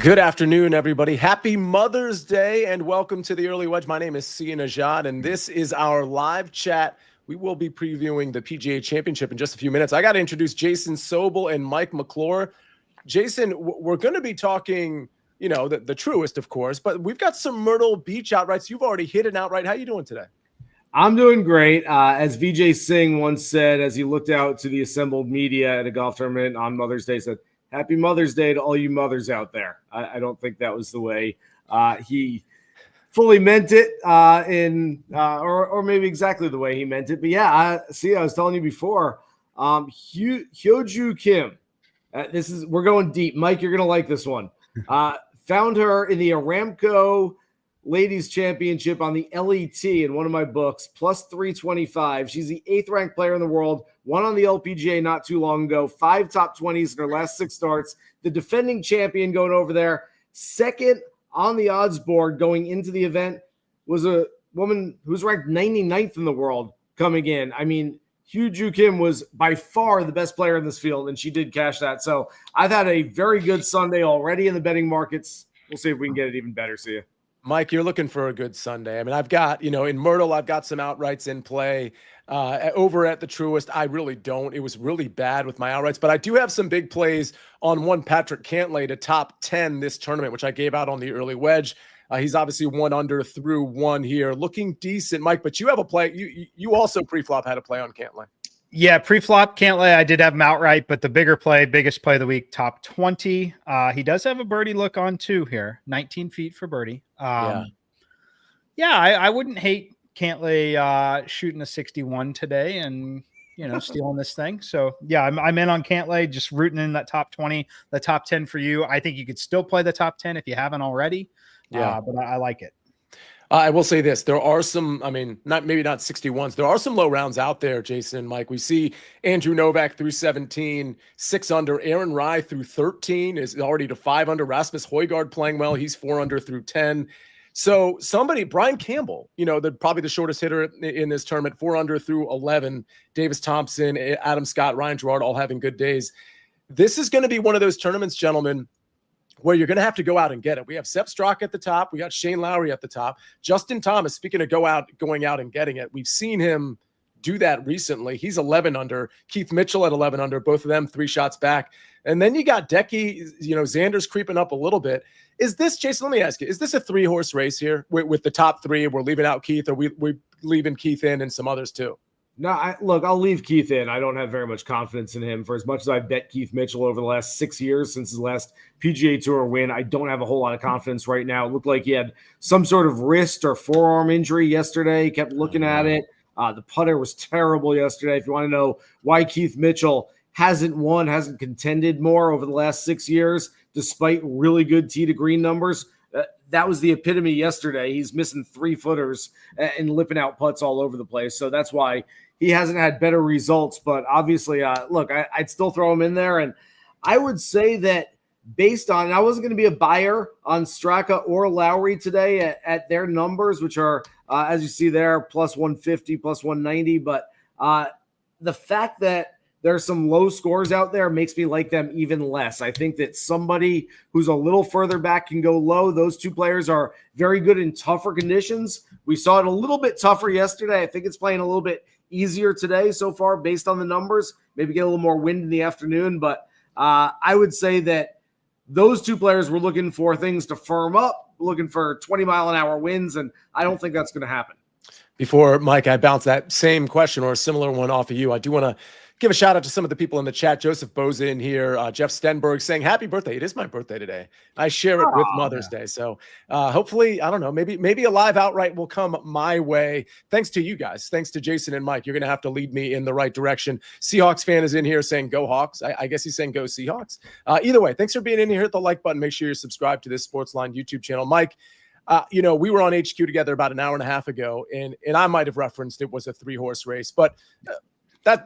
Good afternoon, everybody. Happy Mother's Day and welcome to the Early Wedge. My name is Sia Nejad, and this is our live chat. We will be previewing the PGA Championship in just a few minutes. I got to introduce Jason Sobel and Mike McClure. Jason, we're going to be talking, the Truist, of course, but we've got some Myrtle Beach outrights. You've already hit an outright. How you doing today? I'm doing great. As Vijay Singh once said, as he looked out to the assembled media at a golf tournament on Mother's Day, said, "Happy Mother's Day to all you mothers out there." I don't think that was the way he fully meant it, or maybe exactly the way he meant it. But yeah, I was telling you before, Hyoju Kim. We're going deep, Mike. You're gonna like this one. Found her in the Aramco Ladies Championship on the LET in one of my books, plus 325. She's the 8th ranked player in the world, won on the LPGA not too long ago, 5 top 20s in her last 6 starts. The defending champion going over there, second on the odds board going into the event, was a woman who's ranked 99th in the world coming in. I mean, Hyoju Kim was by far the best player in this field, and she did cash that. So I've had a very good Sunday already in the betting markets. We'll see if we can get it even better, See ya. Mike, you're looking for a good Sunday. I mean, I've got, in Myrtle, I've got some outrights in play. Over at the Truist, I really don't. It was really bad with my outrights, but I do have some big plays on one Patrick Cantlay to top 10 this tournament, which I gave out on the early wedge. He's obviously 1 under through 1 here, looking decent, Mike. But you have a play. You also pre-flop had a play on Cantlay. Yeah, pre-flop Cantlay, I did have him outright, but the biggest play of the week, top 20. He does have a birdie look on 2 here, 19 feet for birdie. I wouldn't hate Cantlay shooting a 61 today and stealing this thing. So yeah, I'm in on Cantlay, just rooting in that top 20, the top 10 for you. I think you could still play the top 10 if you haven't already. Yeah, but I like it. I will say this. There are some, maybe not 61s. There are some low rounds out there, Jason and Mike. We see Andrew Novak through 17, 6 under. Aaron Rai through 13 is already to 5 under. Rasmus Højgaard playing well. He's 4 under through 10. So Brian Campbell, probably the shortest hitter in this tournament, 4 under through 11. Davis Thompson, Adam Scott, Ryan Gerard, all having good days. This is going to be one of those tournaments, gentlemen, where you're going to have to go out and get it. We have Sepp Straka at the top. We got Shane Lowry at the top. Justin Thomas, speaking of going out and getting it, we've seen him do that recently. He's 11 under. Keith Mitchell at 11 under. Both of them 3 shots back. And then you got Decky, Xander's creeping up a little bit. Is this, Jason, let me ask you, is this a 3-horse race here with the top 3? We're leaving out Keith, or we're leaving Keith in and some others too? No, I'll leave Keith in. I don't have very much confidence in him. For as much as I've bet Keith Mitchell over the last 6 years since his last PGA Tour win, I don't have a whole lot of confidence right now. It looked like he had some sort of wrist or forearm injury yesterday. He kept looking at it. The putter was terrible yesterday. If you want to know why Keith Mitchell hasn't contended more over the last 6 years, despite really good tee to green numbers, that was the epitome yesterday. He's missing 3-footers and lipping out putts all over the place. So that's why he hasn't had better results, but obviously, I'd still throw him in there. And I would say that based on, I wasn't going to be a buyer on Straka or Lowry today at their numbers, which are, as you see there, plus 150, plus 190. But the fact that there's some low scores out there makes me like them even less. I think that somebody who's a little further back can go low. Those 2 players are very good in tougher conditions. We saw it a little bit tougher yesterday. I think it's playing a little bit easier today so far based on the numbers. Maybe get a little more wind in the afternoon. But I would say that those 2 players were looking for things to firm up, looking for 20-mile-an-hour winds, and I don't think that's going to happen. Before, Mike, I bounce that same question or a similar one off of you, I do want to give a shout out to some of the people in the chat. Joseph Boza in here, Jeff Stenberg saying happy birthday. It is my birthday today. I share it with Mother's Day. So hopefully, I don't know, maybe a live outright will come my way. Thanks to you guys. Thanks to Jason and Mike. You're going to have to lead me in the right direction. Seahawks fan is in here saying go Hawks. I guess he's saying go Seahawks. Either way, thanks for being in here. Hit the like button. Make sure you're subscribed to this SportsLine YouTube channel. Mike, we were on HQ together about an hour and a half ago, and I might have referenced it was a 3-horse race, but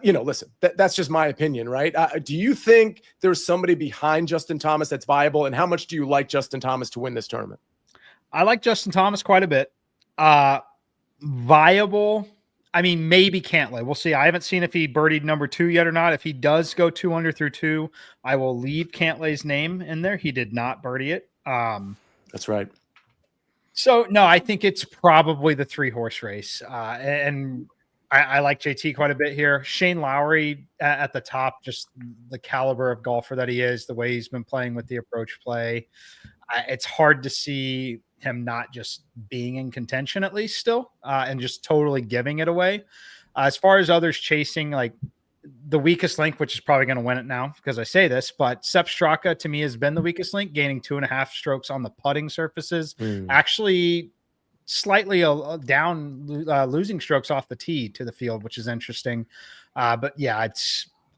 listen, that's just my opinion, right? Do you think there's somebody behind Justin Thomas that's viable, and how much do you like Justin Thomas to win this tournament? I like Justin Thomas quite a bit. Viable, maybe Cantlay. We'll see. I haven't seen if he birdied number 2 yet or not. If he does go 2 under through 2, I will leave Cantlay's name in there. He did not birdie it. That's right. So no, I think it's probably the 3-horse race. And I like JT quite a bit here. Shane Lowry at the top, just the caliber of golfer that he is, the way he's been playing with the approach play. It's hard to see him not just being in contention at least still, and just totally giving it away. As far as others chasing, like the weakest link, which is probably going to win it now because I say this, but Sepp Straka to me has been the weakest link, gaining 2.5 strokes on the putting surfaces. Actually slightly down, losing strokes off the tee to the field, which is interesting. But yeah,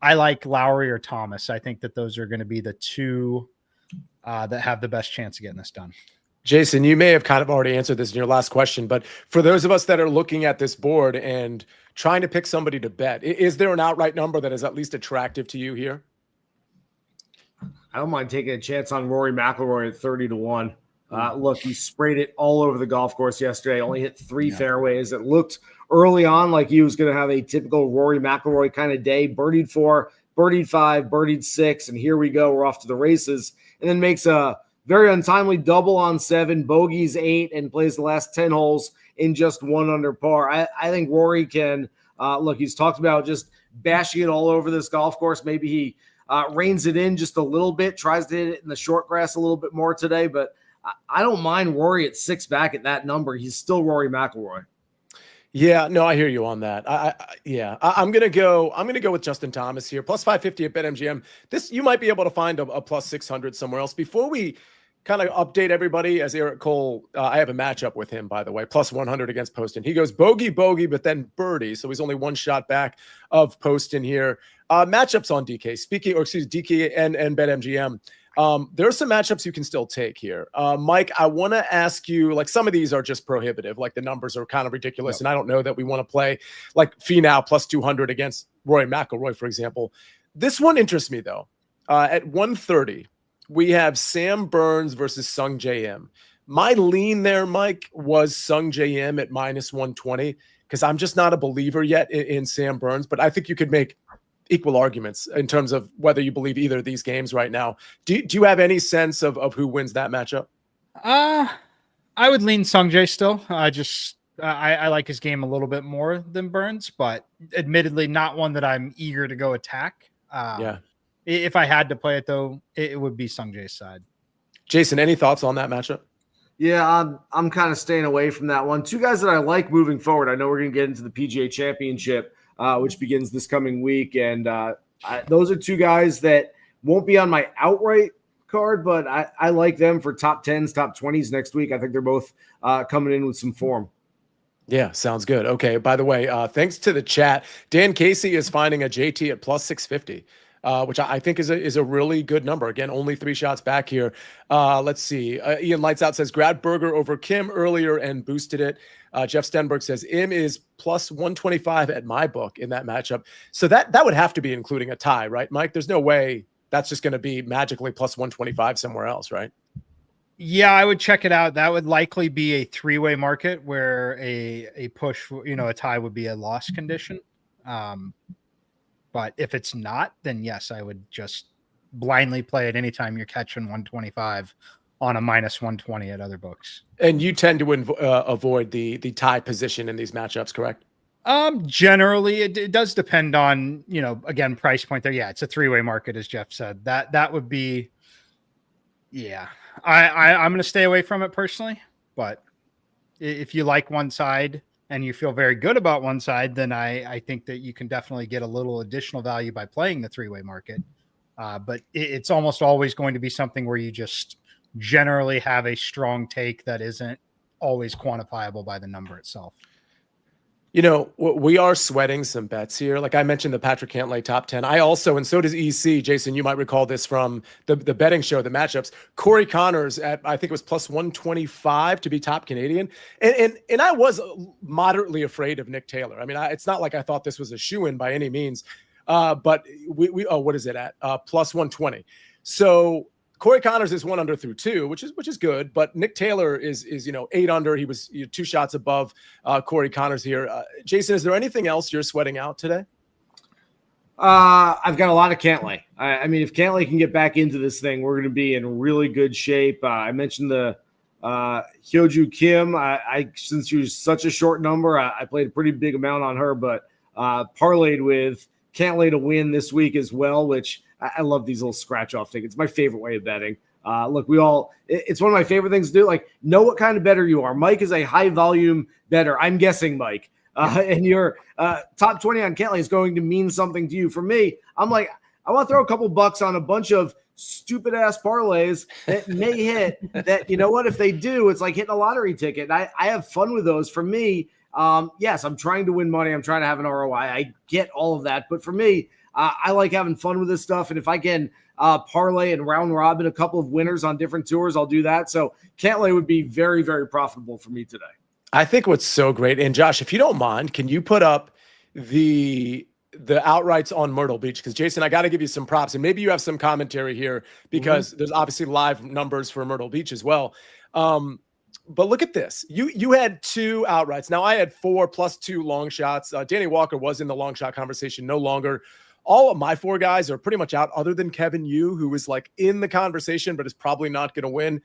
I like Lowry or Thomas. I think that those are going to be the two that have the best chance of getting this done. Jason, you may have kind of already answered this in your last question, but for those of us that are looking at this board and trying to pick somebody to bet, is there an outright number that is at least attractive to you here? I don't mind taking a chance on Rory McIlroy at 30-1. Look, he sprayed it all over the golf course yesterday. Only hit 3 fairways. It looked early on like he was going to have a typical Rory McIlroy kind of day. Birdied 4, birdied 5, birdied 6, and here we go. We're off to the races. And then makes a very untimely double on 7, bogeys 8, and plays the last 10 holes in just 1 under par. I think Rory can look. He's talked about just bashing it all over this golf course. Maybe he reins it in just a little bit, tries to hit it in the short grass a little bit more today, but I don't mind Rory at 6 back at that number. He's still Rory McIlroy. Yeah, no, I hear you on that. I'm gonna go with Justin Thomas here, plus 550 at BetMGM. This you might be able to find a plus 600 somewhere else. Before we kind of update everybody, as Eric Cole, I have a matchup with him, by the way, plus 100 against Poston. He goes bogey, but then birdie, so he's only 1 shot back of Poston here. Matchups on DK and BetMGM. There are some matchups you can still take here. Mike, I want to ask you, like some of these are just prohibitive, like the numbers are kind of ridiculous. And I don't know that we want to play like Finau plus 200 against Rory McIlroy, for example. This one interests me though. At 130, we have Sam Burns versus Sung J M. My lean there, Mike, was Sung J M at minus 120 because I'm just not a believer yet in Sam Burns, but I think you could make equal arguments in terms of whether you believe either of these games right now. Do you have any sense of who wins that matchup? I would lean Sungjae still. I like his game a little bit more than Burns, but admittedly not one that I'm eager to go attack. If I had to play it though, it would be Sungjae's side. Jason, any thoughts on that matchup? Yeah, I'm kind of staying away from that one. 2 guys that I like moving forward. I know we're going to get into the PGA Championship, which begins this coming week. And those are 2 guys that won't be on my outright card, but I like them for top 10s, top 20s next week. I think they're both coming in with some form. Yeah, sounds good. Okay, by the way, thanks to the chat, Dan Casey is finding a JT at plus 650. Which I think is a really good number. Again, only 3 shots back here. Let's see. Ian Lights Out says grab Berger over Kim earlier and boosted it. Jeff Stenberg says Im is plus 125 at my book in that matchup. So that would have to be including a tie, right, Mike? There's no way that's just going to be magically plus 125 somewhere else, right? Yeah, I would check it out. That would likely be a 3-way market where a push, a tie would be a loss condition. But if it's not, then yes, I would just blindly play it anytime you're catching 125 on a minus 120 at other books. And you tend to avoid the tie position in these matchups, correct? Generally, it does depend on, again, price point there. Yeah, it's a 3-way market, as Jeff said. That would be, yeah. I'm going to stay away from it personally. But if you like one side and you feel very good about one side, then I think that you can definitely get a little additional value by playing the 3-way market. But it's almost always going to be something where you just generally have a strong take that isn't always quantifiable by the number itself. We are sweating some bets here. Like I mentioned, the Patrick Cantlay top 10. I also, and so does EC. Jason, you might recall this from the betting show, the matchups. Corey Connors at, I think it was plus 125 to be top Canadian. And I was moderately afraid of Nick Taylor. I mean, it's not like I thought this was a shoo-in by any means. But we what is it at? Plus 120. So Corey Connors is 1 under through 2, which is good, but Nick Taylor is 8 under. He was 2 shots above Corey Connors here. Jason, is there anything else you're sweating out today? I've got a lot of Cantlay. I mean, if Cantlay can get back into this thing, we're going to be in really good shape. I mentioned the Hyoju Kim. Since she was such a short number, I played a pretty big amount on her, but parlayed with Cantlay to win this week as well, which I love these little scratch-off tickets. My favorite way of betting. Look, it's one of my favorite things to do. Like, know what kind of bettor you are. Mike is a high-volume bettor. I'm guessing, Mike. And your top 20 on Cantlay is going to mean something to you. For me, I'm like, I want to throw a couple bucks on a bunch of stupid ass parlays that may hit that, you know what, if they do, it's like hitting a lottery ticket. And I have fun with those. For me, yes, I'm trying to win money. I'm trying to have an ROI. I get all of that. But for me, I like having fun with this stuff. And if I can parlay and round robin a couple of winners on different tours, I'll do that. So Cantlay would be very, very profitable for me today. I think what's so great, and Josh, if you don't mind, can you put up the outrights on Myrtle Beach? Because Jason, I got to give you some props, and maybe you have some commentary here because there's obviously live numbers for Myrtle Beach as well. But look at this. You had 2 outrights. Now I had 4 plus 2 long shots. Danny Walker was in the long shot conversation, no longer. All of my 4 guys are pretty much out, other than Kevin Yu, who is like in the conversation, but is probably not going to win.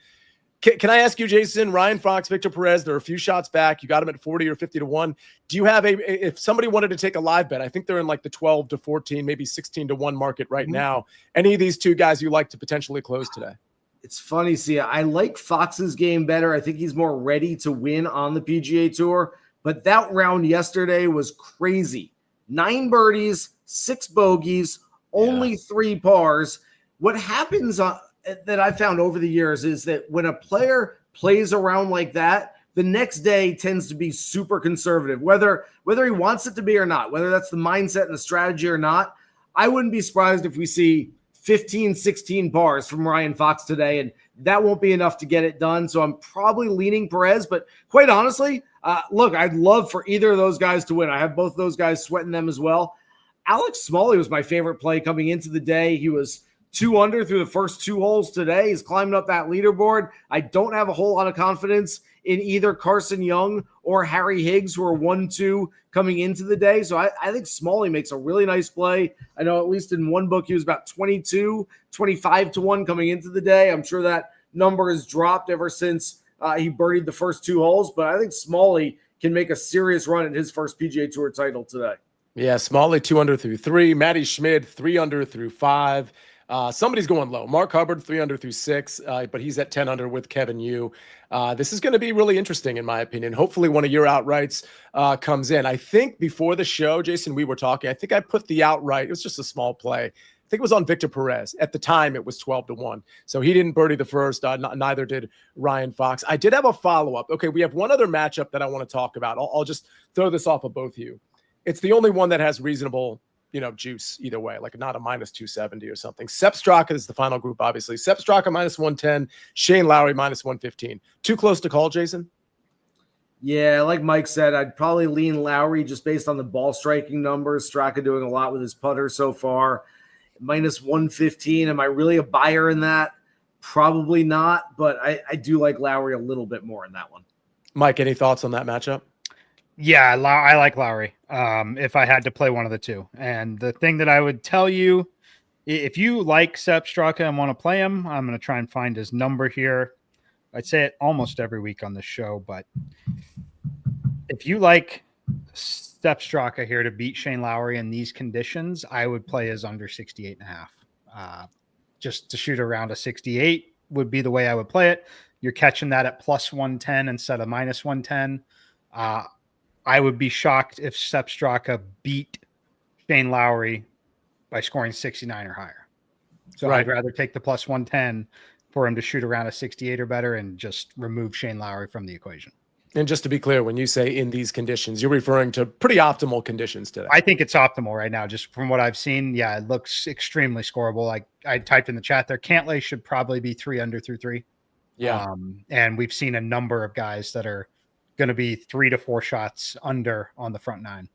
Can I ask you, Jason, Ryan Fox, Victor Perez, they're a few shots back. You got them at 40 or 50 to 1. Do you have if somebody wanted to take a live bet, I think they're in like the 12 to 14, maybe 16 to 1 market right now. Any of these 2 guys you like to potentially close today? It's funny, Sia. I like Fox's game better. I think he's more ready to win on the PGA Tour. But that round yesterday was crazy. 9 birdies, 6 bogeys, only 3 pars. What happens that I've found over the years is that when a player plays around like that, the next day tends to be super conservative, whether he wants it to be or not, whether that's the mindset and the strategy or not. I wouldn't be surprised if we see 15, 16 pars from Ryan Fox today, and that won't be enough to get it done. So I'm probably leaning Perez, but quite honestly, look, I'd love for either of those guys to win. I have both those guys sweating them as well. Alex Smalley was my favorite play coming into the day. He was 2 under through the first 2 holes today. He's climbing up that leaderboard. I don't have a whole lot of confidence in either Carson Young or Harry Higgs, who are 1-2 coming into the day. So I think Smalley makes a really nice play. I know at least in one book, he was about 22, 25 to 1 coming into the day. I'm sure that number has dropped ever since he birdied the first 2 holes, but I think Smalley can make a serious run at his first PGA Tour title today. Yeah, Smalley 2 under through 3. Matty Schmid 3 under through 5. Somebody's going low. Mark Hubbard 3 under through 6, but he's at 10 under with Kevin Yu. This is going to be really interesting, in my opinion. Hopefully one of your outrights comes in. I think before the show, Jason, we were talking. I think I put the outright. It was just a small play. I think it was on Victor Perez. At the time, it was 12 to 1. So he didn't birdie the first. Neither did Ryan Fox. I did have a follow-up. Okay, we have one other matchup that I want to talk about. I'll just throw this off of both of you. It's the only one that has reasonable juice either way, like not a minus 270 or something. Sepp Straka is the final group, obviously. Sepp Straka minus 110, Shane Lowry minus 115. Too close to call, Jason? Yeah, like Mike said, I'd probably lean Lowry just based on the ball striking numbers. Straka doing a lot with his putter so far. Minus 115. Am I really a buyer in that? Probably not, but I do like Lowry a little bit more in that one. Mike, any thoughts on that matchup? Yeah, I like Lowry if I had to play one of the 2. And the thing that I would tell you, if you like Sepp Straka and want to play him, I'm going to try and find his number here. I'd say it almost every week on this show, but if you like Sepp Straka here to beat Shane Lowry in these conditions, I would play his under 68.5. Just to shoot around a 68 would be the way I would play it. You're catching that at plus 110 instead of minus 110. I would be shocked if Sepp Straka beat Shane Lowry by scoring 69 or higher. So I'd rather take the plus 110 for him to shoot around a 68 or better and just remove Shane Lowry from the equation. And just to be clear, when you say in these conditions, you're referring to pretty optimal conditions today. I think it's optimal right now. Just from what I've seen, yeah, it looks extremely scoreable. Like I typed in the chat there, Cantlay should probably be 3 under through 3. Yeah. And we've seen a number of guys that are going to be 3 to 4 shots under on the front 9.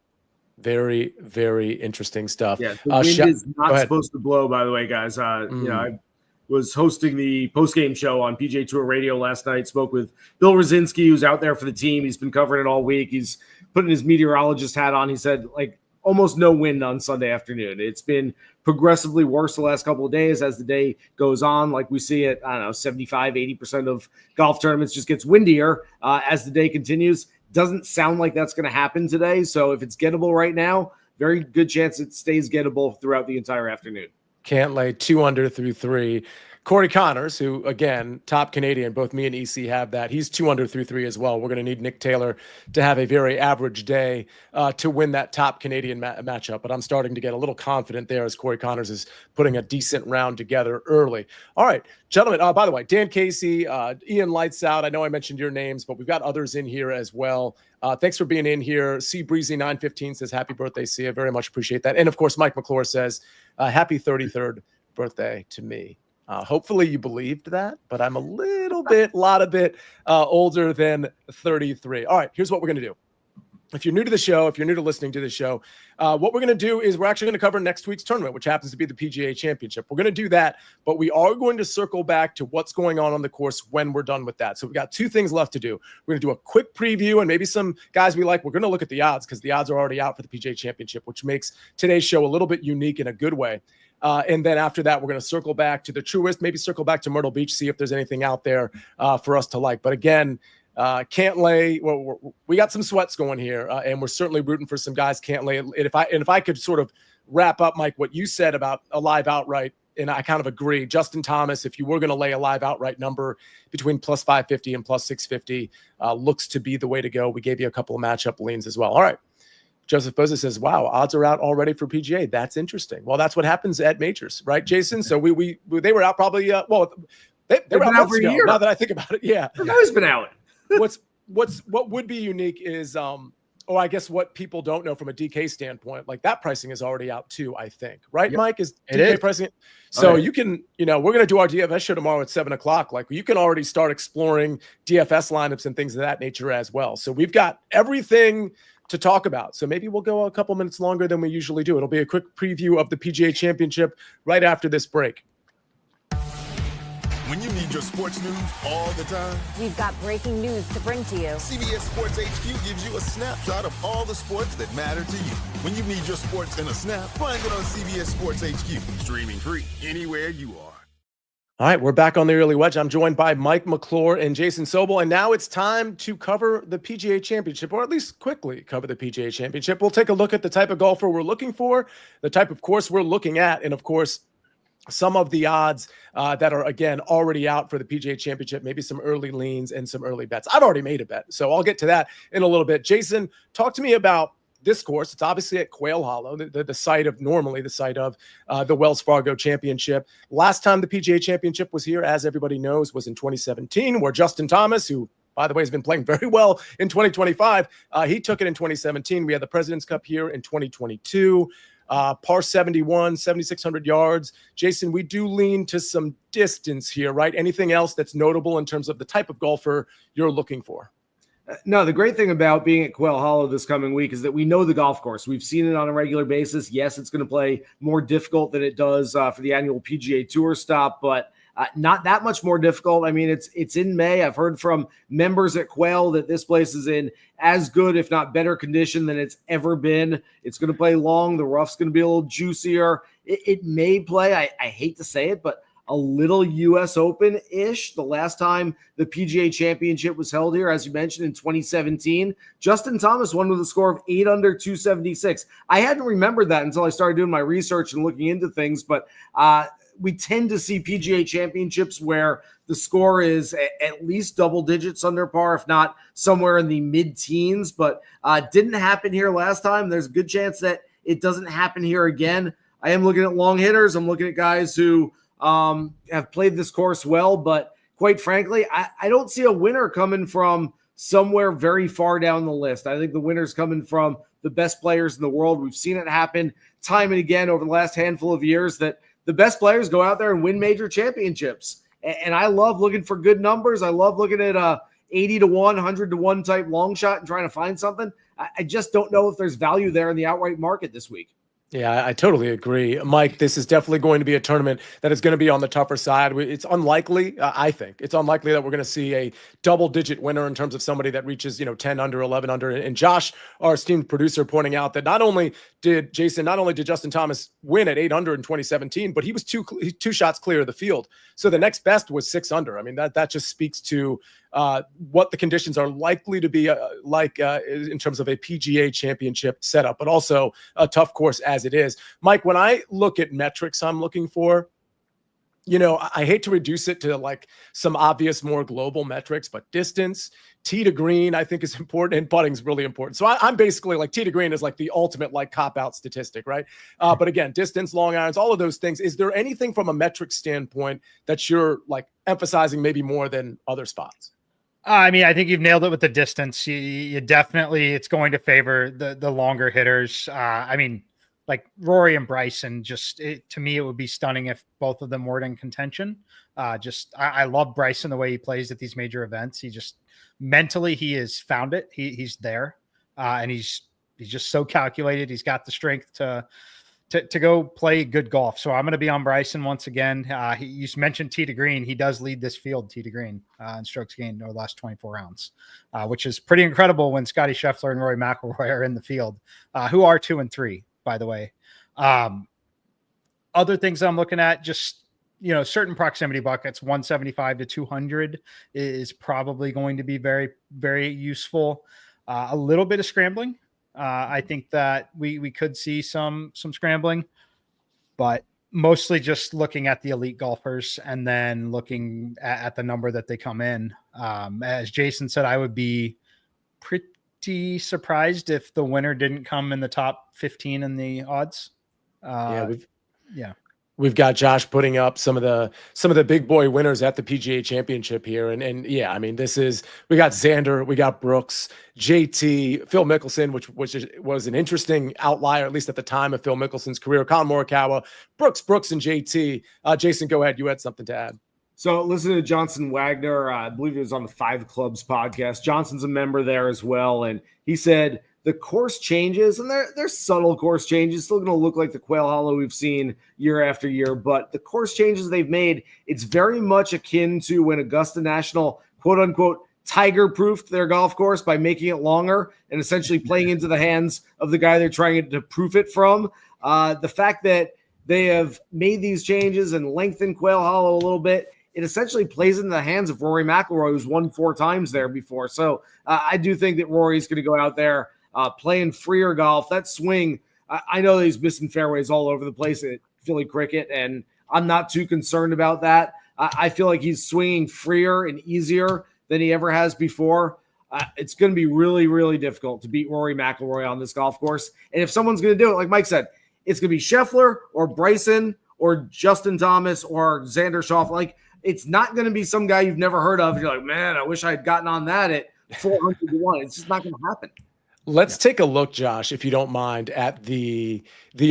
Very, very interesting stuff. Yeah, the wind is not supposed to blow, by the way, guys. I was hosting the post-game show on PGA Tour Radio last night, spoke with Bill Rosinski, who's out there for the team. He's been covering it all week. He's putting his meteorologist hat on. He said, like, almost no wind on Sunday afternoon. It's been progressively worse the last couple of days as the day goes on. Like we see it, 75, 80% of golf tournaments just gets windier as the day continues. Doesn't sound like that's going to happen today. So if it's gettable right now, very good chance it stays gettable throughout the entire afternoon. Cantlay 2 under through 3. Corey Connors, who, again, top Canadian, both me and EC have that. He's 2 under through 3 as well. We're going to need Nick Taylor to have a very average day to win that top Canadian matchup. But I'm starting to get a little confident there as Corey Connors is putting a decent round together early. All right, gentlemen. By the way, Dan Casey, Ian Lights Out. I know I mentioned your names, but we've got others in here as well. Thanks for being in here. C Breezy 915 says, happy birthday, Sia. Very much appreciate that. And, of course, Mike McClure says, happy 33rd birthday to me. Hopefully you believed that, but I'm a lot of bit older than 33. All right, here's what we're going to do. If you're new to the show, if you're new to listening to the show, what we're going to do is we're actually going to cover next week's tournament, which happens to be the PGA Championship. We're going to do that, but we are going to circle back to what's going on the course when we're done with that. So we've got 2 things left to do. We're going to do a quick preview and maybe some guys we like. We're going to look at the odds because the odds are already out for the PGA Championship, which makes today's show a little bit unique in a good way. And then after that, we're going to circle back to the Truist, maybe circle back to Myrtle Beach, see if there's anything out there for us to like. But again, Cantlay, we got some sweats going here, and we're certainly rooting for some guys. Cantlay, and if I could sort of wrap up, Mike, what you said about a live outright, and I kind of agree. Justin Thomas, if you were going to lay a live outright number between plus 550 and plus 650, looks to be the way to go. We gave you a couple of matchup leans as well. All right. Joseph Boza says, wow, odds are out already for PGA. That's interesting. Well, that's what happens at majors, right, Jason? So they were out probably, they were out for a year. Now that I think about it, yeah. They've always been out. What would be unique is, or I guess what people don't know from a DK standpoint, like that pricing is already out too, I think, right, yep. Mike? Is DK pricing? So you can, we're going to do our DFS show tomorrow at 7:00. Like you can already start exploring DFS lineups and things of that nature as well. So we've got everything to talk about. So maybe we'll go a couple minutes longer than we usually do. It'll be a quick preview of the PGA Championship right after this break. When you need your sports news all the time, we've got breaking news to bring to you. CBS Sports HQ gives you a snapshot of all the sports that matter to you. When you need your sports in a snap, find it on CBS Sports HQ, streaming free anywhere you are. All right, we're back on the Early Wedge. I'm joined by Mike McClure and Jason Sobel, and now it's time to cover the PGA Championship, or at least quickly cover the PGA Championship. We'll take a look at the type of golfer we're looking for, the type of course we're looking at, and of course, some of the odds that are, again, already out for the PGA Championship, maybe some early leans and some early bets. I've already made a bet, so I'll get to that in a little bit. Jason, talk to me about this course. It's obviously at Quail Hollow, the site of the Wells Fargo Championship. Last time the PGA Championship was here, as everybody knows, was in 2017, where Justin Thomas, who, by the way, has been playing very well in 2025, he took it in 2017. We had the President's Cup here in 2022. Par 71, 7,600 yards. Jason, we do lean to some distance here, right? Anything else that's notable in terms of the type of golfer you're looking for? No, the great thing about being at Quail Hollow this coming week is that we know the golf course. We've seen it on a regular basis. Yes, it's going to play more difficult than it does for the annual PGA Tour stop, but not that much more difficult. I mean, it's in May. I've heard from members at Quail that this place is in as good, if not better condition than it's ever been. It's going to play long. The rough's going to be a little juicier. It may play, I hate to say it, but a little U.S. Open-ish. The last time the PGA Championship was held here, as you mentioned, in 2017, Justin Thomas won with a score of 8 under 276. I hadn't remembered that until I started doing my research and looking into things, but we tend to see PGA Championships where the score is at least double digits under par, if not somewhere in the mid-teens, but didn't happen here last time. There's a good chance that it doesn't happen here again. I am looking at long hitters. I'm looking at guys who have played this course well, but quite frankly, I don't see a winner coming from somewhere very far down the list. I think the winner's coming from the best players in the world. We've seen it happen time and again over the last handful of years that the best players go out there and win major championships. And I love looking for good numbers. I love looking at 80-1, 100-1 type long shot and trying to find something. I just don't know if there's value there in the outright market this week. Yeah, I totally agree. Mike, this is definitely going to be a tournament that is going to be on the tougher side. It's unlikely, I think, it's unlikely that we're going to see a double-digit winner in terms of somebody that reaches, 10 under, 11 under. And Josh, our esteemed producer, pointing out that not only did Justin Thomas win at 8 under in 2017, but he was two shots clear of the field. So the next best was 6 under. I mean, that just speaks to what the conditions are likely to be like in terms of a PGA Championship setup, but also a tough course as it is. Mike, when I look at metrics I'm looking for, I hate to reduce it to like some obvious, more global metrics, but distance, tee to green, I think is important, and putting is really important. So I'm basically like tee to green is like the ultimate like cop out statistic, right? But again, distance, long irons, all of those things. Is there anything from a metric standpoint that you're like emphasizing maybe more than other spots? I mean, I think you've nailed it with the distance. You definitely, it's going to favor the longer hitters. I mean, like Rory and Bryson, to me, it would be stunning if both of them were in contention. I love Bryson, the way he plays at these major events. He just mentally, he has found it. He's there, and he's just so calculated. He's got the strength to go play good golf. So I'm going to be on Bryson once again. You mentioned tee to green. He does lead this field tee to green in strokes gained over the last 24 rounds, which is pretty incredible when Scotty Scheffler and Rory McIlroy are in the field, who are 2 and 3, by the way. Other things I'm looking at, just, certain proximity buckets, 175 to 200 is probably going to be very, very useful. A little bit of scrambling. I think that we could see some scrambling, but mostly just looking at the elite golfers and then looking at the number that they come in. As Jason said, I would be pretty surprised if the winner didn't come in the top 15 in the odds. We've got Josh putting up some of the big boy winners at the PGA Championship here. And yeah, I mean, we got Xander, we got Brooks, JT, Phil Mickelson, which was an interesting outlier, at least at the time of Phil Mickelson's career. Colin Morikawa, Brooks, and JT. Jason, go ahead. You had something to add. So listen to Johnson Wagner. I believe he was on the 5 Clubs podcast. Johnson's a member there as well. And he said, the course changes, and they're subtle course changes, still going to look like the Quail Hollow we've seen year after year, but the course changes they've made, it's very much akin to when Augusta National, quote unquote, tiger-proofed their golf course by making it longer and essentially playing into the hands of the guy they're trying to proof it from. The fact that they have made these changes and lengthened Quail Hollow a little bit, it essentially plays into the hands of Rory McIlroy, who's won 4 times there before. So I do think that Rory's going to go out there playing freer golf. That swing, I know that he's missing fairways all over the place at Philly Cricket, and I'm not too concerned about that. I feel like he's swinging freer and easier than he ever has before. It's going to be really, really difficult to beat Rory McIlroy on this golf course. And if someone's going to do it, like Mike said, it's going to be Scheffler or Bryson or Justin Thomas or Xander Schauffele. Like, it's not going to be some guy you've never heard of. You're like, man, I wish I had gotten on that at 400 to 1. It's just not going to happen. Let's take a look, Josh, if you don't mind, at the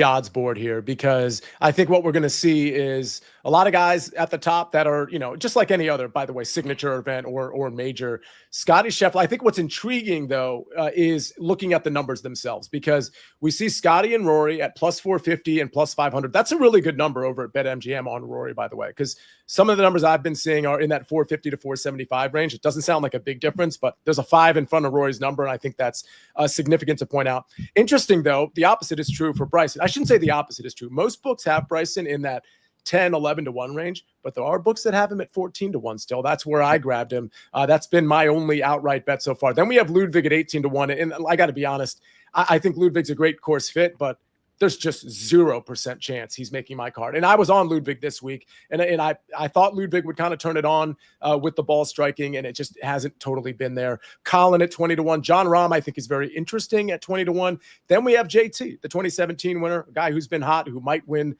odds board here, because I think what we're going to see is a lot of guys at the top that are, just like any other, by the way, signature event or major. Scotty Scheffler. I think what's intriguing, though, is looking at the numbers themselves, because we see Scotty and Rory at plus 450 and plus 500. That's a really good number over at BetMGM on Rory, by the way, because some of the numbers I've been seeing are in that 450 to 475 range. It doesn't sound like a big difference, but there's a 5 in front of Rory's number, and I think that's significant to point out. Interesting, though, the opposite is true for Bryson. I shouldn't say the opposite is true. Most books have Bryson in that 10, 11 to 1 range, but there are books that have him at 14 to 1 still. That's where I grabbed him. That's been my only outright bet so far. Then we have Ludwig at 18 to 1. And I got to be honest, I think Ludwig's a great course fit, but there's just 0% chance he's making my card. And I was on Ludwig this week, and I thought Ludwig would kind of turn it on with the ball striking, and it just hasn't totally been there. Colin at 20 to 1. John Rahm, I think, is very interesting at 20 to 1. Then we have JT, the 2017 winner, a guy who's been hot, who might win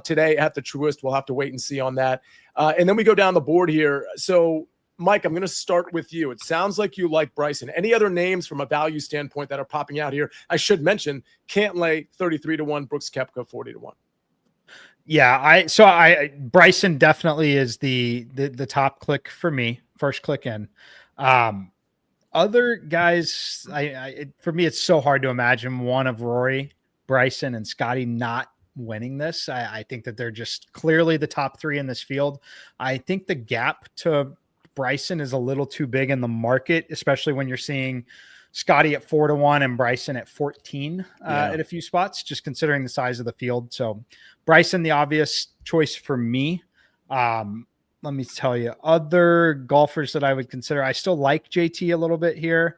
today at the Truist. We'll have to wait and see on that. And then we go down the board here. So, Mike, I'm going to start with you. It sounds like you like Bryson. Any other names from a value standpoint that are popping out here? I should mention Cantlay 33 to 1, Brooks Koepka 40 to 1. Yeah, Bryson definitely is the top click for me, first click in. Other guys, for me, it's so hard to imagine one of Rory Bryson and Scotty not winning this. I think that they're just clearly the top three in this field. I think the gap to Bryson is a little too big in the market, especially when you're seeing Scotty at 4-1 and Bryson at 14 at a few spots, just considering the size of the field. So Bryson, the obvious choice for me. Let me tell you, other golfers that I would consider, I still like JT a little bit here.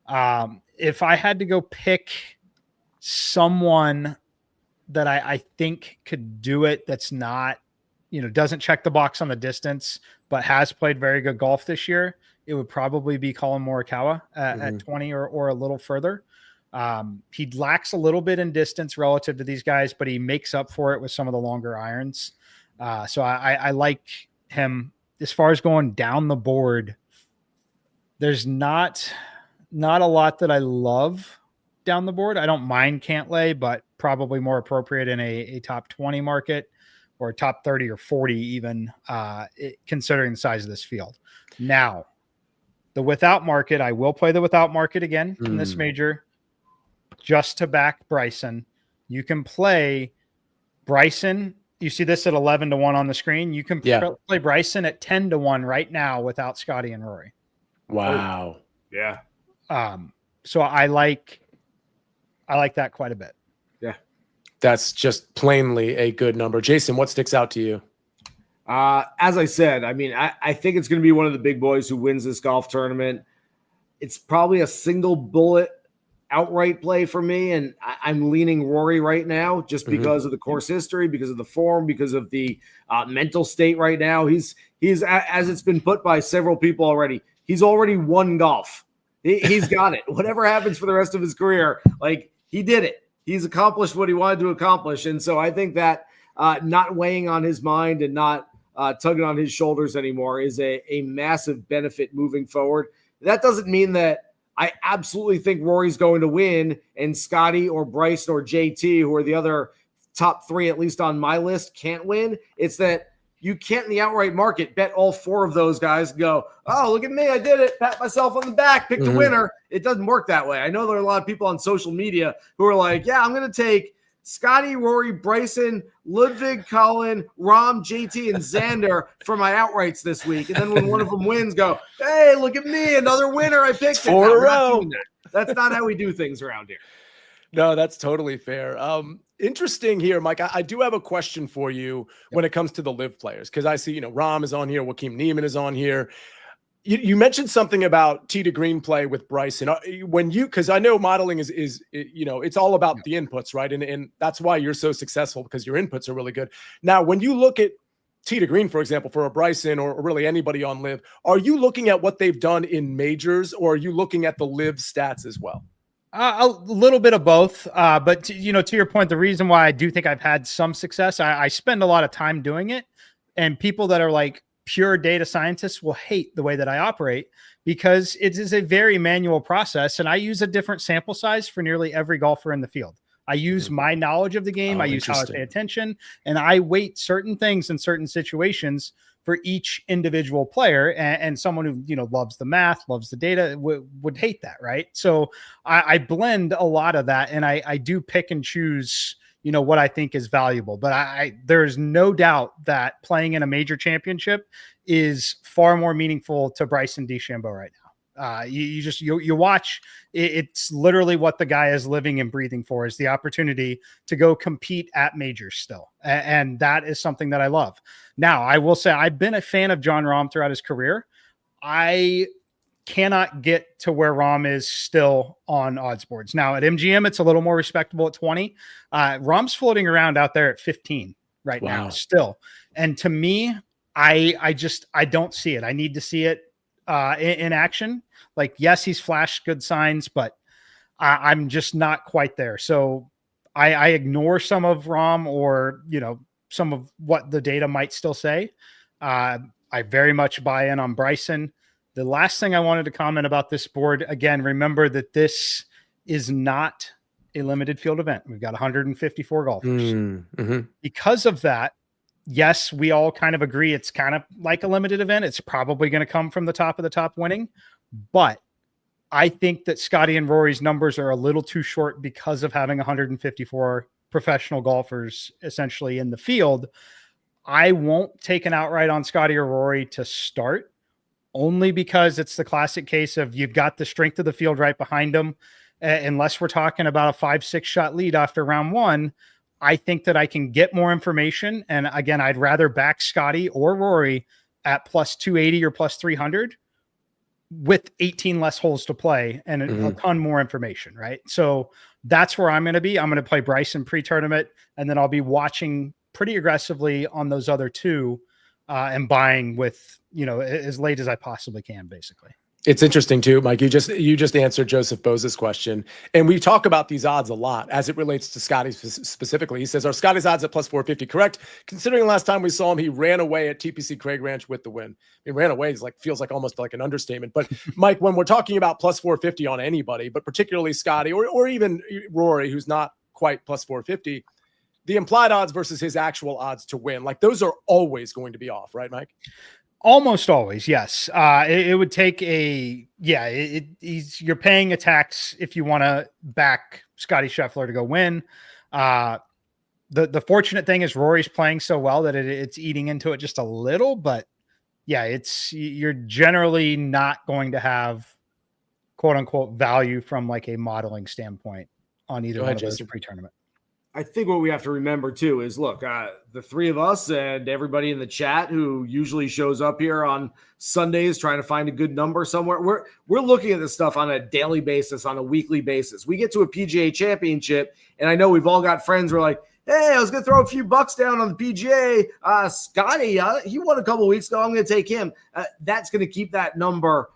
If I had to go pick someone that I think could do it, that's not, doesn't check the box on the distance, but has played very good golf this year, it would probably be Colin Morikawa at 20 or a little further. He lacks a little bit in distance relative to these guys, but he makes up for it with some of the longer irons. So I like him. As far as going down the board, there's not a lot that I love down the board. I don't mind Cantlay, but probably more appropriate in a top 20 market or a top 30 or 40 even, considering the size of this field. Now, the without market, I will play the without market again in this major just to back Bryson. You can play Bryson. You see this at 11-1 on the screen. You can play Bryson at 10-1 right now without Scotty and Rory. Wow. Yeah. So I like that quite a bit. Yeah. That's just plainly a good number. Jason, what sticks out to you? As I said, I mean, I think it's going to be one of the big boys who wins this golf tournament. It's probably a single bullet outright play for me, and I'm leaning Rory right now just because of the course history, because of the form, because of the mental state right now. He's as it's been put by several people already, he's already won golf. He's got it. Whatever happens for the rest of his career, like, he did it. He's accomplished what he wanted to accomplish. And so I think that not weighing on his mind and not tugging on his shoulders anymore is a massive benefit moving forward. That doesn't mean that I absolutely think Rory's going to win and Scotty or Bryson or JT, who are the other top three, at least on my list, can't win. It's that you can't in the outright market bet all four of those guys and go, oh, look at me, I did it, pat myself on the back, picked a winner. It doesn't work that way. I know there are a lot of people on social media who are like, yeah, I'm going to take Scotty, Rory, Bryson, Ludwig, Colin, Rahm, JT, and Xander for my outrights this week. And then when one of them wins, go, hey, look at me, another winner. I picked it. 4 in a row. That's not how we do things around here. No, that's totally fair. Interesting here, Mike. I do have a question for you when it comes to the live players, because I see, Rahm is on here, Joaquin Niemann is on here. You mentioned something about tee to green play with Bryson. Because I know modeling is it's all about the inputs, right? And that's why you're so successful, because your inputs are really good. Now, when you look at tee to green, for example, for a Bryson or really anybody on live, are you looking at what they've done in majors, or are you looking at the live stats as well? A little bit of both. But to your point, the reason why I do think I've had some success, I spend a lot of time doing it, and people that are like pure data scientists will hate the way that I operate, because it is a very manual process. And I use a different sample size for nearly every golfer in the field. I use my knowledge of the game. I use how I pay attention, and I weight certain things in certain situations for each individual player. And someone who, loves the math, loves the data would hate that. Right. So I blend a lot of that, and I do pick and choose, what I think is valuable. But there's no doubt that playing in a major championship is far more meaningful to Bryson DeChambeau right now. You watch, it's literally what the guy is living and breathing for, is the opportunity to go compete at majors still. And that is something that I love. Now, I will say I've been a fan of Jon Rahm throughout his career. I cannot get to where Rahm is still on odds boards. Now at MGM, it's a little more respectable at 20. Rahm's floating around out there at 15 right now still. And to me, I don't see it. I need to see it in action. Like, yes, he's flashed good signs, but I'm just not quite there. So I ignore some of Rahm, or, some of what the data might still say. I very much buy in on Bryson. The last thing I wanted to comment about this board, again, remember that this is not a limited field event. We've got 154 golfers. Because of that, yes, we all kind of agree it's kind of like a limited event. It's probably going to come from the top of the top winning, but I think that Scotty and Rory's numbers are a little too short because of having 154 professional golfers essentially in the field. I won't take an outright on Scotty or Rory to start, only because it's the classic case of you've got the strength of the field right behind them. Unless we're talking about a 5-6 shot lead after round one, I think that I can get more information. And again, I'd rather back Scotty or Rory at plus 280 or plus 300 with 18 less holes to play and a ton more information, right? So that's where I'm going to be. I'm going to play Bryson pre-tournament, and then I'll be watching pretty aggressively on those other two and buying with, as late as I possibly can, basically. It's interesting too, Mike. You just answered Joseph Bose's question, and we talk about these odds a lot as it relates to Scotty specifically. He says, "Are Scotty's odds at plus 450 correct? Considering last time we saw him, he ran away at TPC Craig Ranch with the win." He ran away is feels like almost like an understatement. But Mike, when we're talking about plus 450 on anybody, but particularly Scotty or even Rory, who's not quite plus 450, the implied odds versus his actual odds to win, those are always going to be off, right, Mike? Almost always, yes. It would take you're paying a tax if you want to back Scotty Scheffler to go win. The fortunate thing is Rory's playing so well that it's eating into it just a little, but yeah, you're generally not going to have quote unquote value from a modeling standpoint on either one of those pre-tournament. I think what we have to remember too is, look, the three of us and everybody in the chat who usually shows up here on Sundays trying to find a good number somewhere, we're looking at this stuff on a daily basis, on a weekly basis. We get to a PGA Championship, and I know we've all got friends who are like, "Hey, I was going to throw a few bucks down on the PGA. Scotty, he won a couple of weeks ago. I'm going to take him." That's going to keep that number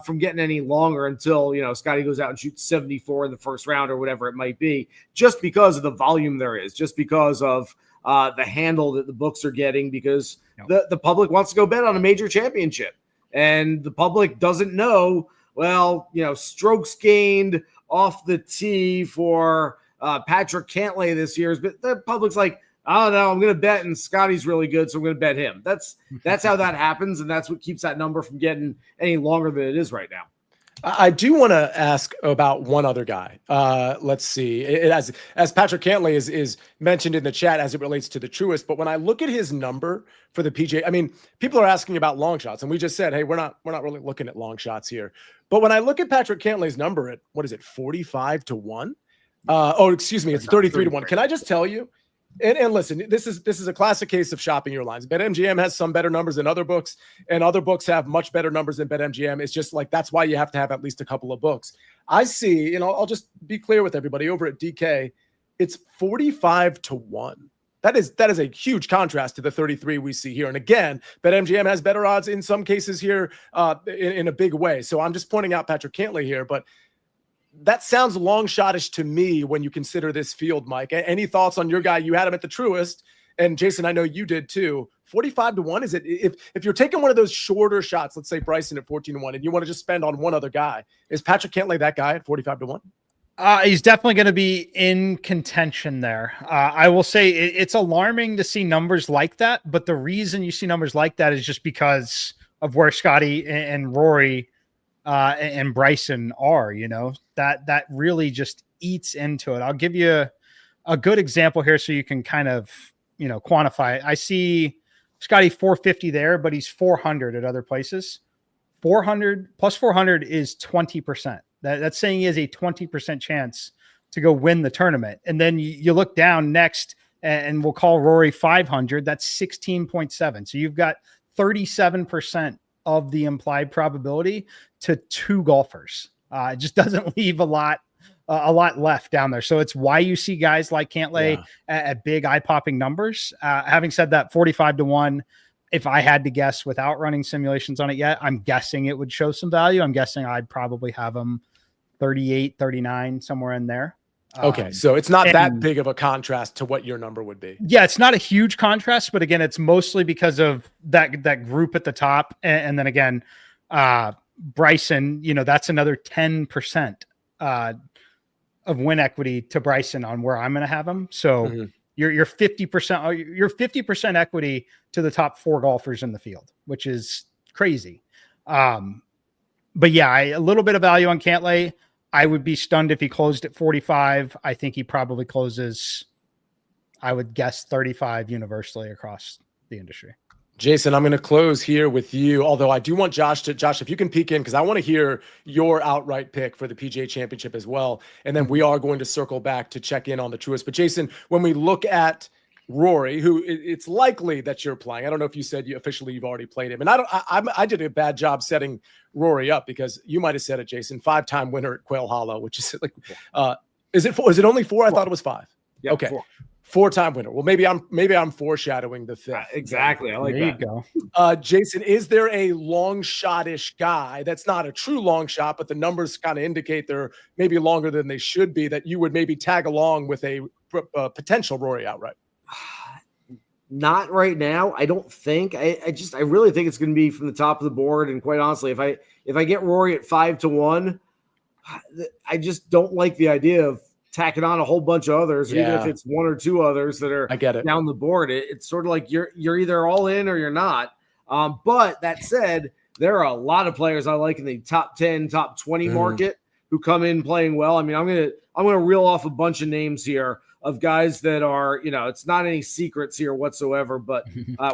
from getting any longer until, Scotty goes out and shoots 74 in the first round or whatever it might be, just because of the volume there is, just because of the handle that the books are getting, because the public wants to go bet on a major championship, and the public doesn't know, strokes gained off the tee for Patrick Cantlay this year, but the public's like, "I don't know, I'm going to bet, and Scotty's really good, so I'm going to bet him." That's how that happens, and that's what keeps that number from getting any longer than it is right now. I do want to ask about one other guy. Let's see. As Patrick Cantlay is mentioned in the chat as it relates to the Truist, but when I look at his number for the PGA, I mean, people are asking about long shots, and we just said, hey, we're not really looking at long shots here. But when I look at Patrick Cantlay's number at, what is it, 45-1? It's 33-1. Can I just tell you? And listen, this is a classic case of shopping your lines. BetMGM has some better numbers than other books, and other books have much better numbers than BetMGM. It's just that's why you have to have at least a couple of books. I see, I'll just be clear with everybody over at DK. It's 45-1. That is a huge contrast to the 33 we see here. And again, BetMGM has better odds in some cases here in a big way. So I'm just pointing out Patrick Cantlay here, but that sounds long shotish to me when you consider this field, Mike. Any thoughts on your guy? You had him at the Truist, and Jason, I know you did too. 45-1, is it? If you're taking one of those shorter shots, let's say Bryson at 14-1, and you want to just spend on one other guy, is Patrick Cantlay that guy at 45-1? He's definitely going to be in contention there. I will say it's alarming to see numbers like that, but the reason you see numbers like that is just because of where Scotty and Rory and Bryson are, that really just eats into it. I'll give you a good example here so you can kind of, quantify it. I see Scotty 450 there, but he's 400 at other places. 400 plus 400 is 20%. That's saying he has a 20% chance to go win the tournament. And then you look down next, and we'll call Rory 500. That's 16.7. So you've got 37% of the implied probability to two golfers. It just doesn't leave a lot left down there. So it's why you see guys like Cantlay at big eye-popping numbers. Having said that, 45-1, if I had to guess without running simulations on it yet, I'm guessing it would show some value. I'm guessing I'd probably have them 38, 39, somewhere in there. Okay, so it's not that big of a contrast to what your number would be. Yeah, it's not a huge contrast, but again, it's mostly because of that group at the top. And then again, Bryson, that's another 10% of win equity to Bryson on where I'm going to have him. So you're 50% equity to the top four golfers in the field, which is crazy. But yeah, a little bit of value on Cantlay. I would be stunned if he closed at 45. I think he probably closes, I would guess, 35 universally across the industry. Jason, I'm going to close here with you, although I do want Josh, if you can peek in, because I want to hear your outright pick for the PGA Championship as well. And then we are going to circle back to check in on the Truist. But Jason, when we look at Rory, who it's likely that you're playing, I don't know if you said you've already played him. And I did a bad job setting Rory up, because you might have said it, Jason, 5-time winner at Quail Hollow, which is like, is it 4? Is it only 4? I thought it was 5. Yeah, okay. 4. 4-time winner. Well, maybe I'm foreshadowing the 5th. Exactly. I like there that. You go. Jason, is there a long shot-ish guy that's not a true long shot, but the numbers kind of indicate they're maybe longer than they should be, that you would maybe tag along with a potential Rory outright? Not right now. I don't think. I really think it's going to be from the top of the board. And quite honestly, if I get Rory at 5-1, I just don't like the idea of tacking on a whole bunch of others, even if it's 1 or 2 others that are down the board. It's sort of like you're either all in or you're not. But that said, there are a lot of players I like in the top 10, top 20 market who come in playing well. I mean, I'm gonna reel off a bunch of names here of guys that are, it's not any secrets here whatsoever. But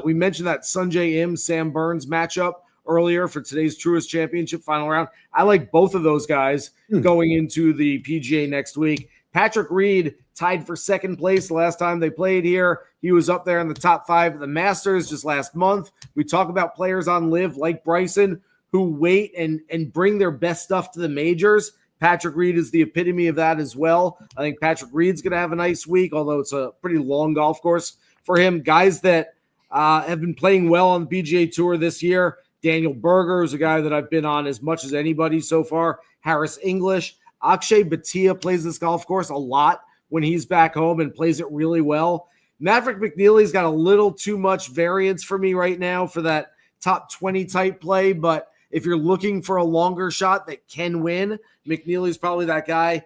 we mentioned that Sanjay Im, Sam Burns matchup earlier for today's Truist Championship final round. I like both of those guys going into the PGA next week. Patrick Reed tied for second place the last time they played here. He was up there in the top 5 of the Masters just last month. We talk about players on LIV like Bryson who wait and bring their best stuff to the majors. Patrick Reed is the epitome of that as well. I think Patrick Reed's going to have a nice week, although it's a pretty long golf course for him. Guys that have been playing well on the PGA Tour this year. Daniel Berger is a guy that I've been on as much as anybody so far. Harris English. Akshay Bhatia plays this golf course a lot when he's back home and plays it really well. Maverick McNeely's got a little too much variance for me right now for that top 20 type play, but if you're looking for a longer shot that can win, McNeely's probably that guy.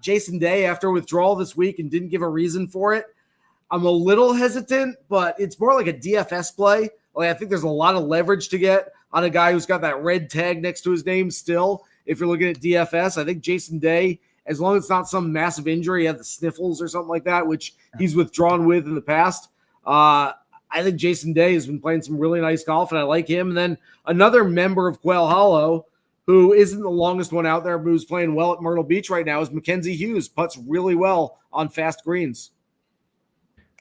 Jason Day, after withdrawal this week and didn't give a reason for it, I'm a little hesitant, but it's more like a DFS play. Like, I think there's a lot of leverage to get on a guy who's got that red tag next to his name still. If you're looking at DFS, I think Jason Day, as long as it's not some massive injury, he had the sniffles or something like that, which he's withdrawn with in the past. I think Jason Day has been playing some really nice golf, and I like him. And then another member of Quail Hollow, who isn't the longest one out there, but who's playing well at Myrtle Beach right now, is Mackenzie Hughes. Putts really well on fast greens.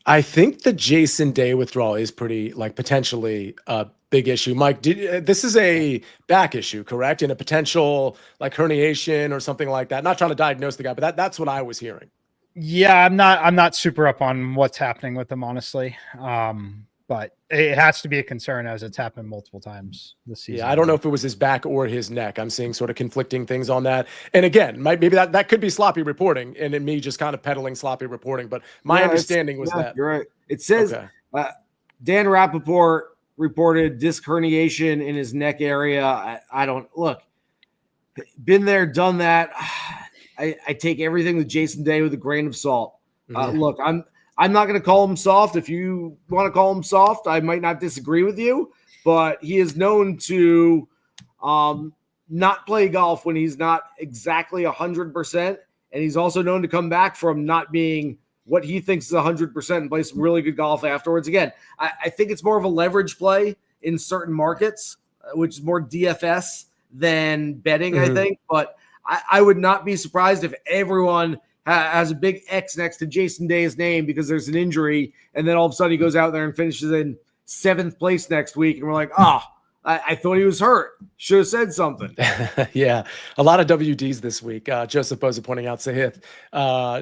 I think the Jason Day withdrawal is pretty, potentially a big issue. Mike, this is a back issue, correct? And a potential herniation or something like that. Not trying to diagnose the guy, but that's what I was hearing. Yeah, I'm not super up on what's happening with him, honestly. But it has to be a concern as it's happened multiple times this season. Yeah, I don't know if it was his back or his neck. I'm seeing sort of conflicting things on that. And again, maybe that could be sloppy reporting and in me just kind of peddling sloppy reporting. But my understanding was that. You're right. It says Dan Rappaport reported disc herniation in his neck area. I don't look. Been there, done that. I take everything with Jason Day with a grain of salt. Look, I'm not going to call him soft. If you want to call him soft, I might not disagree with you, but he is known to not play golf when he's not exactly 100%. And he's also known to come back from not being what he thinks is 100% and play some really good golf afterwards. Again, I think it's more of a leverage play in certain markets, which is more DFS than betting, I think. But I would not be surprised if everyone has a big X next to Jason Day's name because there's an injury, and then all of a sudden he goes out there and finishes in 7th place next week, and we're like, I thought he was hurt. Should have said something. Yeah, a lot of WDs this week. Joseph Boza pointing out Sahith,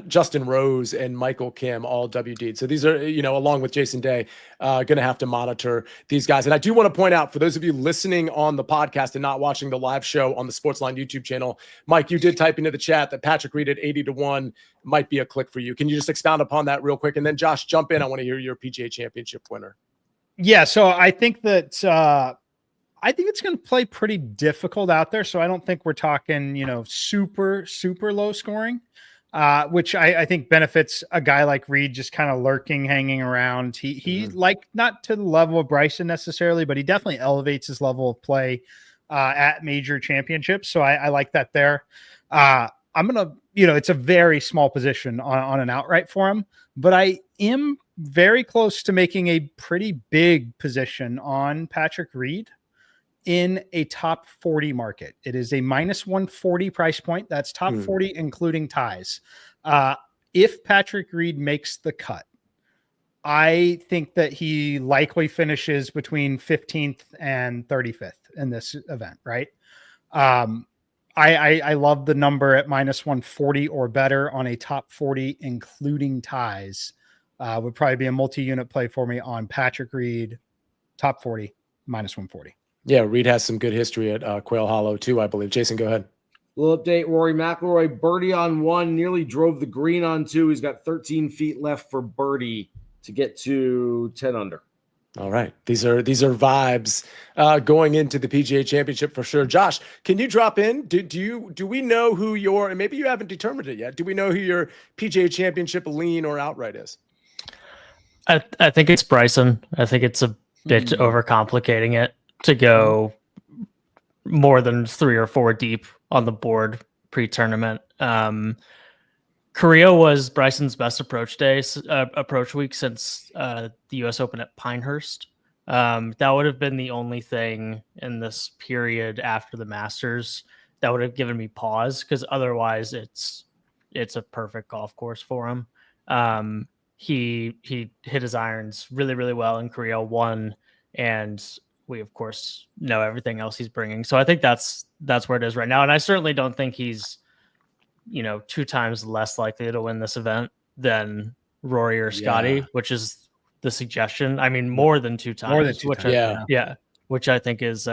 Justin Rose, and Michael Kim all WD'd. So these are, along with Jason Day, going to have to monitor these guys. And I do want to point out, for those of you listening on the podcast and not watching the live show on the SportsLine YouTube channel, Mike, you did type into the chat that Patrick Reed at 80-1 might be a click for you. Can you just expound upon that real quick? And then Josh, jump in. I want to hear your PGA Championship winner. Yeah, so I think that I think it's going to play pretty difficult out there. So I don't think we're talking, super, super low scoring, which I think benefits a guy like Reed just kind of lurking, hanging around. He like not to the level of Bryson necessarily, but he definitely elevates his level of play at major championships. So I like that there. I'm going to, it's a very small position on an outright for him, but I am very close to making a pretty big position on Patrick Reed in a top 40 market. It is a -140 price point. That's top 40, including ties. If Patrick Reed makes the cut, I think that he likely finishes between 15th and 35th in this event, right? I love the number at -140 or better on a top 40, including ties. Would probably be a multi-unit play for me on Patrick Reed, top 40, -140. Yeah, Reed has some good history at Quail Hollow too, I believe. Jason, go ahead. Little update, Rory McIlroy, birdie on 1, nearly drove the green on 2. He's got 13 feet left for birdie to get to 10 under. All right. These are vibes going into the PGA Championship for sure. Josh, can you drop in? Do we know who your, and maybe you haven't determined it yet, do we know who your PGA Championship lean or outright is? I think it's Bryson. I think it's a bit overcomplicating it to go more than 3 or 4 deep on the board pre-tournament. Korea was Bryson's best approach week since the U.S. Open at Pinehurst. That would have been the only thing in this period after the Masters that would have given me pause, because otherwise it's a perfect golf course for him. He hit his irons really, really well in Korea, won, and we of course know everything else he's bringing. So I think that's where it is right now, and I certainly don't think he's 2 times less likely to win this event than Rory or Scotty, which is the suggestion. I mean, more than 2 times. More than 2 times. Which I think is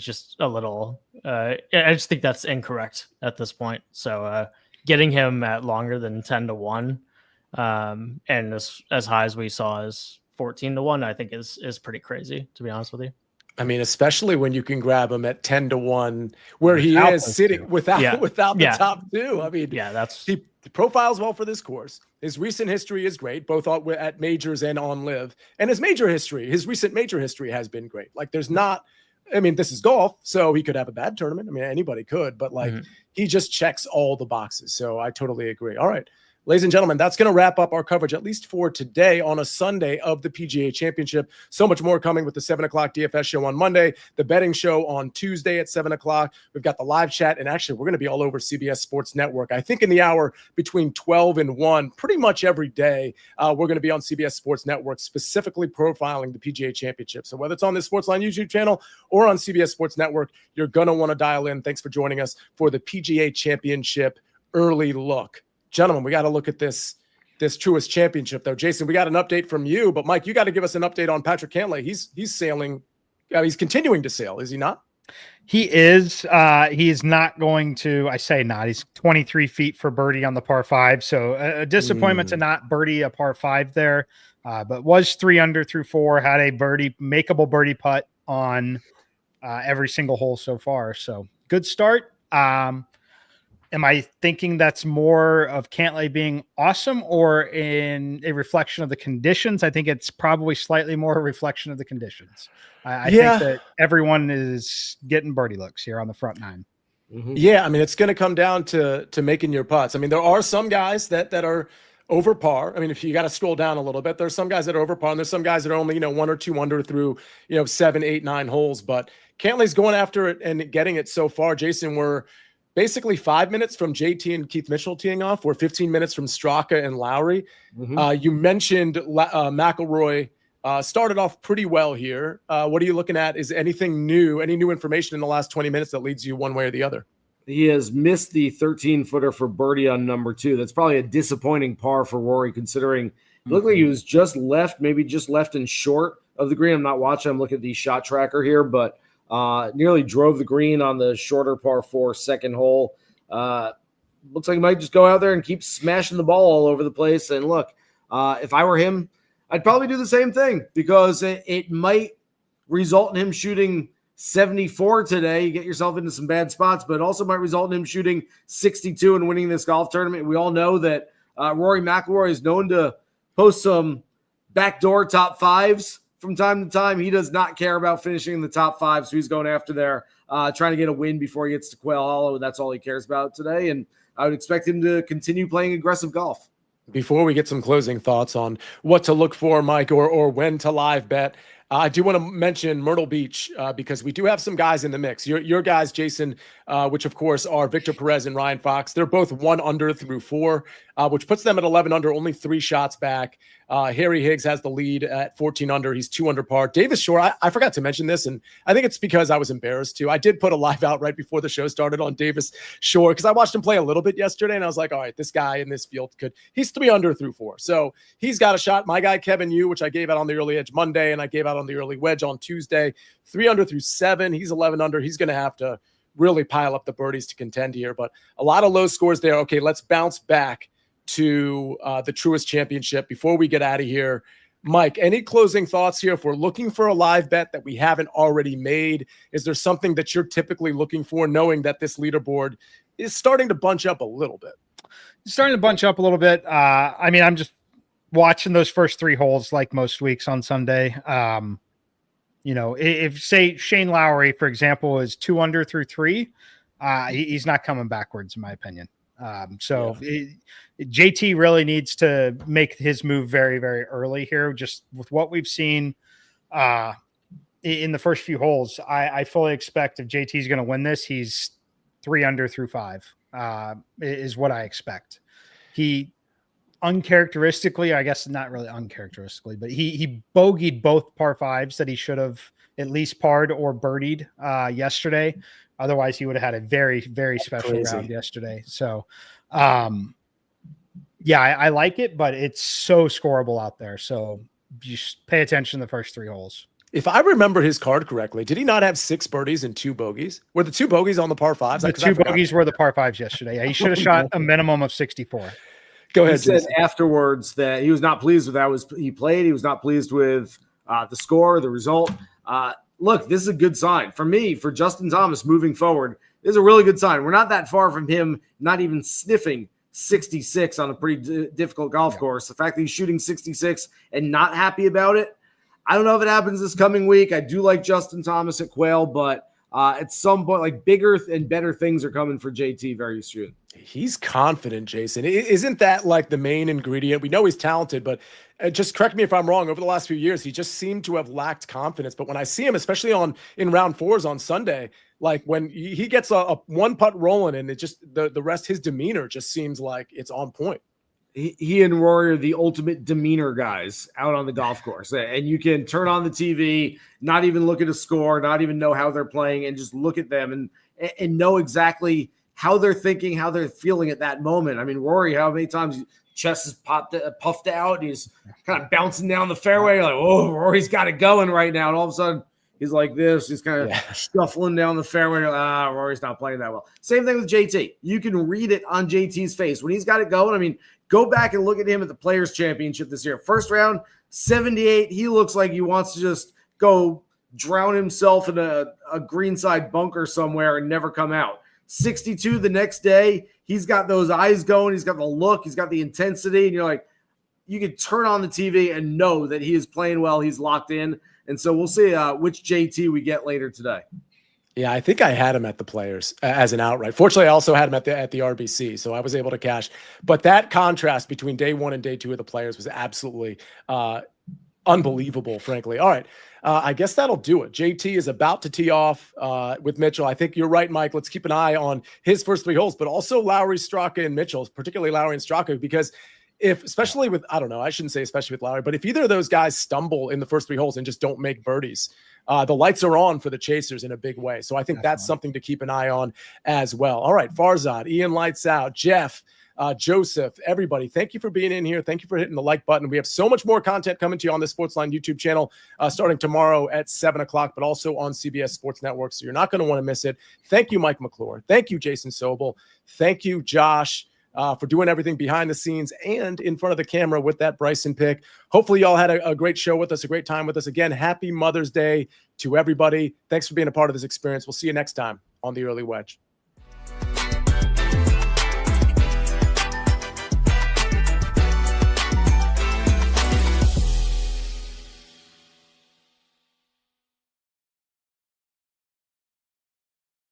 just a little. I just think that's incorrect at this point. So getting him at longer than 10-1, and as high as we saw as 14-1, I think is pretty crazy, to be honest with you. I mean, especially when you can grab him at 10-1, where he is sitting without the top 2. I mean, he profiles well for this course. His recent history is great, both at majors and on live. And his recent major history has been great. Like, there's not, I mean, this is golf, so he could have a bad tournament. I mean, anybody could, but he just checks all the boxes. So I totally agree. All right. Ladies and gentlemen, that's going to wrap up our coverage, at least for today, on a Sunday of the PGA Championship. So much more coming with the 7 o'clock DFS show on Monday, the betting show on Tuesday at 7 o'clock. We've got the live chat, and actually, we're going to be all over CBS Sports Network. I think in the hour between 12 and 1, pretty much every day, we're going to be on CBS Sports Network, specifically profiling the PGA Championship. So whether it's on the SportsLine YouTube channel or on CBS Sports Network, you're going to want to dial in. Thanks for joining us for the PGA Championship early look. Gentlemen, we got to look at this Truist Championship, though. Jason, we got an update from you, but Mike, you got to give us an update on Patrick Cantlay. He's sailing. He's continuing to sail, is he not? He is. He is not going to. I say not. He's 23 feet for birdie on the par 5. So a disappointment to not birdie a par 5 there, but was 3 under through 4. Had a makeable birdie putt on every single hole so far. So good start. Am I thinking that's more of Cantlay being awesome or in a reflection of the conditions? I think it's probably slightly more a reflection of the conditions. I think that everyone is getting birdie looks here on the front 9. Mm-hmm. Yeah, I mean, it's going to come down to making your putts. I mean, there are some guys that are over par. I mean, if you got to scroll down a little bit, there's some guys that are over par, and there's some guys that are only 1 or 2 under through 7, 8, 9 holes. But Cantlay's going after it and getting it so far. Jason, we're basically 5 minutes from JT and Keith Mitchell teeing off. We're 15 minutes from Straka and Lowry. Mm-hmm. You mentioned McIlroy started off pretty well here. What are you looking at? Is anything new, any new information in the last 20 minutes that leads you one way or the other? He has missed the 13-footer for birdie on number 2. That's probably a disappointing par for Rory, considering it looked like he was just left and short of the green. I'm not watching. I'm looking at the shot tracker here, but nearly drove the green on the shorter par 4 second hole. Looks like he might just go out there and keep smashing the ball all over the place. And look, if I were him, I'd probably do the same thing, because it might result in him shooting 74 today. You get yourself into some bad spots, but it also might result in him shooting 62 and winning this golf tournament. We all know that Rory McIlroy is known to post some backdoor top 5s from time to time. He does not care about finishing in the top 5, so he's going after there, trying to get a win before he gets to Quail Hollow. That's all he cares about today, and I would expect him to continue playing aggressive golf. Before we get some closing thoughts on what to look for, Mike, or when to live bet, I do want to mention Myrtle Beach because we do have some guys in the mix. Your guys, Jason, which of course are Victor Perez and Ryan Fox. They're both 1 under through 4, which puts them at 11 under, only 3 shots back. Harry Higgs has the lead at 14 under. He's 2 under par. Davis Shore, I forgot to mention this, and I think it's because I was embarrassed to. I did put a live out right before the show started on Davis Shore because I watched him play a little bit yesterday, and I was like, all right, this guy in this field he's 3 under through 4. So he's got a shot. My guy, Kevin Yu, which I gave out on the early edge Monday, and I gave out on the early wedge on Tuesday, 3 under through 7. He's 11 under. He's going to have to really pile up the birdies to contend here, but a lot of low scores there. Okay, let's bounce back to the Truist Championship before we get out of here. Mike, any closing thoughts here? If we're looking for a live bet that we haven't already made, is there something that you're typically looking for, knowing that this leaderboard is starting to bunch up a little bit? It's starting to bunch up a little bit. I mean, I'm just watching those first 3 holes like most weeks on Sunday. If say Shane Lowry, for example, is 2 under through 3, he's not coming backwards, in my opinion. JT really needs to make his move very, very early here. Just with what we've seen in the first few holes, I fully expect if JT is going to win this, he's 3 under through 5 is what I expect. He uncharacteristically, I guess not really uncharacteristically, but he bogeyed both par 5s that he should have at least parred or birdied yesterday. Otherwise, he would have had a very, very special round yesterday. So, I like it, but it's so scoreable out there. So just pay attention to the first 3 holes. If I remember his card correctly, did he not have 6 birdies and 2 bogeys? Were the 2 bogeys on the par 5s? The 2 bogeys were the par 5s yesterday. Yeah, he should have shot a minimum of 64. Go ahead. He said afterwards that he was not pleased with how he played. He was not pleased with the score, the result. Look, this is a good sign for me, for Justin Thomas moving forward. This is a really good sign. We're not that far from him, not even sniffing 66 on a pretty difficult golf course. The fact that he's shooting 66 and not happy about it, I don't know if it happens this coming week. I do like Justin Thomas at Quail, but at some point, like, bigger and better things are coming for JT very soon. He's confident, Jason. Isn't that like the main ingredient? We know he's talented, but just correct me if I'm wrong. Over the last few years, he just seemed to have lacked confidence. But when I see him, especially in round 4s on Sunday, like when he gets a 1-putt rolling, and it just the rest, his demeanor just seems like it's on point. He and Rory are the ultimate demeanor guys out on the golf course. And you can turn on the TV, not even look at a score, not even know how they're playing, and just look at them and know exactly how they're thinking, how they're feeling at that moment. I mean, Rory, how many times his chest is puffed out, and he's kind of bouncing down the fairway. You're like, oh, Rory's got it going right now. And all of a sudden, he's like this. He's kind of shuffling down the fairway. Rory's not playing that well. Same thing with JT. You can read it on JT's face. When he's got it going, I mean, go back and look at him at the Players' Championship this year. First round, 78. He looks like he wants to just go drown himself in a greenside bunker somewhere and never come out. 62 the next day, he's got those eyes going. He's got the look. He's got the intensity. And you're like, you can turn on the TV and know that he is playing well. He's locked in. And so we'll see which JT we get later today. Yeah, I think I had him at the Players as an outright. Fortunately, I also had him at the RBC, so I was able to cash. But that contrast between day 1 and day 2 of the Players was absolutely unbelievable, frankly. All right, I guess that'll do it. JT is about to tee off with Mitchell. I think you're right, Mike. Let's keep an eye on his first 3 holes, but also Lowry, Straka, and Mitchell, particularly Lowry and Straka, because especially with, I don't know, I shouldn't say especially with Lowry, but if either of those guys stumble in the first 3 holes and just don't make birdies, the lights are on for the chasers in a big way. So I think that's something to keep an eye on as well. All right, Farzad, Ian Lights Out, Jeff, Joseph, everybody, thank you for being in here. Thank you for hitting the like button. We have so much more content coming to you on the SportsLine YouTube channel starting tomorrow at 7 o'clock, but also on CBS Sports Network. So you're not going to want to miss it. Thank you, Mike McClure. Thank you, Jason Sobel. Thank you, Josh, for doing everything behind the scenes and in front of the camera with that Bryson pick. Hopefully y'all had a great show with us, a great time with us. Again, happy Mother's Day to everybody. Thanks for being a part of this experience. We'll see you next time on The Early Wedge.